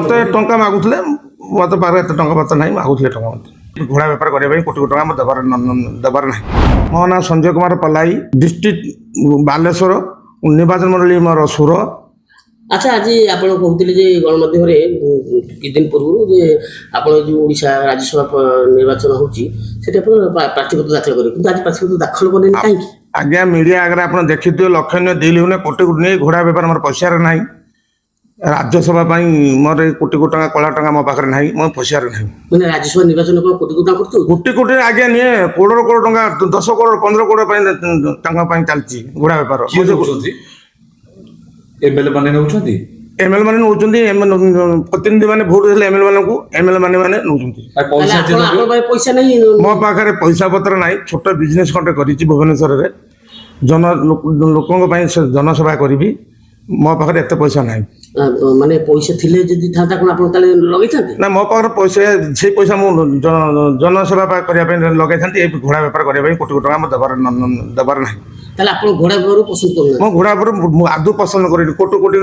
ମତେ ଟଙ୍କା ମାଗୁଥିଲେ, ମତେ ପାଖରେ ଏତେ ଟଙ୍କା ପତ୍ର ନାହିଁ, ମାଗୁଥିଲେ ଟଙ୍କା ମତେ ଘୋଡ଼ା ବେପାର କରିବା ପାଇଁ କୋଟି କୋଟି ଟଙ୍କା ମତେ ଦେବାର ନାହିଁ। ମୋ ନାଁ ସଞ୍ଜୟ କୁମାର ପଲାଇ, ଡିଷ୍ଟ୍ରିକ୍ଟ ବାଲେଶ୍ୱର, ନିର୍ବାଚନ ମଣ୍ଡଳୀ ମୋର ସୁର। আচ্ছা আজি আপনার কହୁଥିଲେ যে গণমাধ্যমে কিছুদিন পূর্ব যে আপনার যে ওড়িশা রাজ্যসভা নির্বাচন হচ্ছে সেটা আপনার প্রার্থীপত্র দাখিল করে কিন্তু আজ প্রার্থীপত্র দাখিল করেন কাহিঁকি? আজ্ঞা মিডিয়া আগে আপনার দেখি লক্ষণীয় দিল্লি কোটি কোটি নিয়ে ঘোড়া বেপার মোর পয়সার নাই। রাজ্যসভা পাই মোর কোটি কোটি টাকা কলা টাকা মো পাখে নাই, মো পয়সার নাই। মানে রাজ্যসভা নির্বাচন কোটি কোটি টাকা করতে কোটি কোটি আজ্ঞা নিয়ে কোড় কোড় টাকা 10 কোড় 15 কোড় টাকা পাই চালছি ঘোড়া বেপার। এমএলএ মানে নেউଛନ୍ତି এমএলএ মানে নেউଛନ୍ତି, প্রতিনিধি মানে ভোট দেলে এমএলএ ମାନଙ୍କୁ এমএলএ মানে নেউଛନ୍ତି। পয়সা নাই ମୋ ପାଖରେ ପଇସା ପତ୍ର ନାହିଁ। ଛୋଟ ବିଜନେସ୍ ଖଣ୍ଡେ କରିଛି ଭୁବନେଶ୍ୱରରେ, ଲୋକଙ୍କ ପାଇଁ ଜନସେବା କରିବି। ମୋ ପାଖରେ ଏତେ ପଇସା ନାହିଁ। ମାନେ ପଇସା ଥିଲେ ଯଦି ଥାନ୍ତା କ'ଣ ଆପଣ ତାହେଲେ ଲଗେଇଥାନ୍ତେ? ନା, ମୋ ପାଖରେ ପଇସା, ସେଇ ପଇସା ମୁଁ ଜନସେବା କରିବା ପାଇଁ ଲଗେଇଥାନ୍ତି। ଏଇ ଘୋଡ଼ା ବେପାର କରିବା ପାଇଁ କୋଟି କୋଟି ଟଙ୍କା ମୋତେ ଦେବାର ନାହିଁ। ତାହେଲେ ଆପଣ ଘୋଡ଼ା ବେପାର ପସନ୍ଦ କରୁନାହାନ୍ତି? ମୋ ଘୋଡ଼ା ବେପାର ମୁଁ ଆଦୌ ପସନ୍ଦ କରିନି। କୋଟି କୋଟି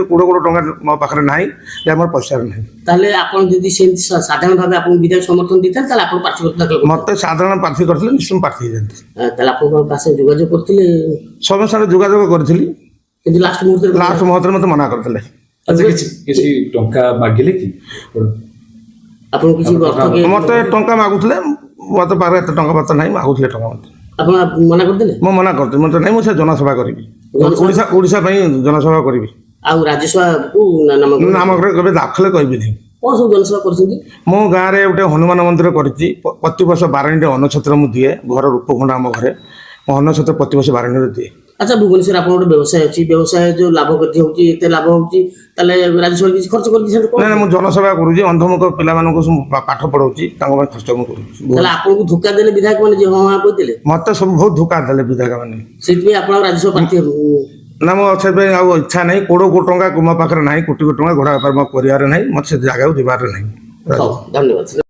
ଟଙ୍କା ମୋ ପାଖରେ ନାହିଁ, ଯେ ମୋର ପଇସା ନାହିଁ। ତାହେଲେ ଆପଣ ଯଦି ସେମିତି ସାଧାରଣ ଭାବେ ଆପଣ ବିଧାୟକ ସମର୍ଥନ ଦେଇଥାନ୍ତି ତାହେଲେ ଆପଣ ପ୍ରାର୍ଥୀପତ୍ର ଦାଖଲ କରିଥାନ୍ତେ? ମୋତେ ସାଧାରଣ ପ୍ରାର୍ଥୀ କରିଥିଲେ ନିଶ୍ଚୟ ପ୍ରାର୍ଥୀ ହେଇଯାନ୍ତି। ତାହେଲେ ଆପଣଙ୍କ ପାଶେ ଯୋଗାଯୋଗ କରିଥିଲେ? ସମସ୍ତ ସାଙ୍ଗରେ ଯୋଗାଯୋଗ କରିଥିଲି, କିନ୍ତୁ ଲାଷ୍ଟ ମୁହୂର୍ତ୍ତରେ ମୋତେ ମନା କରିଥିଲେ। ଆଚ୍ଛା କିଛି ଟଙ୍କା ମାଗିଲେ କି ଆପଣ? କିଛି ମୋତେ ଟଙ୍କା ମାଗୁଥିଲେ, ମୋତେ ପାଖରେ ଏତେ ଟଙ୍କା ପତ୍ର ନାହିଁ, ମାଗୁଥିଲେ ଟଙ୍କା ମୋତେ। ଆପଣ ମନା କରିଦେଲେ? ମୁଁ ମନା କରିଥିଲି, ମୋତେ ନାହିଁ, ମୁଁ ସେ ଜନସେବା କରିବି, ଓଡ଼ିଶା ପାଇଁ ଜନସେବା କରିବି। ଆଉ ରାଜ୍ୟସଭାକୁ ନାମ କେବେ ଦାଖଲ କରିବିନି। କ'ଣ ସବୁ ଜନସେବା କରିଛନ୍ତି? ମୁଁ ଗାଁରେ ଗୋଟେ ହନୁମାନ ମନ୍ଦିର କରିଛି। ପ୍ରତିବର୍ଷ ବାରଣୀରେ ଅନ୍ନଛତ୍ର ମୁଁ ଦିଏ। ଘର ରୂପଖଣ୍ଡ ଆମ ଘରେ, ମୁଁ ଅନ୍ନଛତ୍ର ପ୍ରତିବର୍ଷ ବାରଣୀରେ ଦିଏ। ଆଚ୍ଛା, ଭୁବନେଶ୍ୱର ଆପଣ ଗୋଟେ ବ୍ୟବସାୟ ଅଛି, ବ୍ୟବସାୟ ଯେଉଁ ଲାଭ କେତେ ହେଉଛି, ଏତେ ଲାଭ ହେଉଛି, ତାହେଲେ ରାଜ୍ୟସଭା କିଛି ଖର୍ଚ୍ଚ କରିଦେଇଛନ୍ତି? ନା, ମୁଁ ଜନସେବା କରୁଛି, ଅନ୍ଧମୁଖ ପିଲାମାନଙ୍କୁ ପାଠ ପଢ଼ଉଛି, ତାଙ୍କ ପାଇଁ ଖର୍ଚ୍ଚ ମୁଁ କରୁଛି। ତାହେଲେ ଆପଣଙ୍କୁ ଧୋକା ଦେଲେ ବିଧାୟକ ମାନେ ଯେ ହଁ କହିଥିଲେ? ମୋତେ ସବୁ ବହୁତ ଧୋକା ଦେଲେ ବିଧାୟକ ମାନେ, ସେଥିପାଇଁ ଆପଣ ରାଜ୍ୟସଭା ପ୍ରାର୍ଥୀ? ନା, ମୋ ସେଥିପାଇଁ ଆଉ ଇଚ୍ଛା ନାହିଁ। କୋଟି କୋଟି ଟଙ୍କା ମୋ ପାଖରେ ନାହିଁ, କୋଟି କୋଟି ଟଙ୍କା ଘୋଡ଼ା ବେପାର ମୋ କରିବାରେ ନାହିଁ, ମୋତେ ସେ ଜାଗାକୁ ଯିବାର ନାହିଁ। ଧନ୍ୟବାଦ।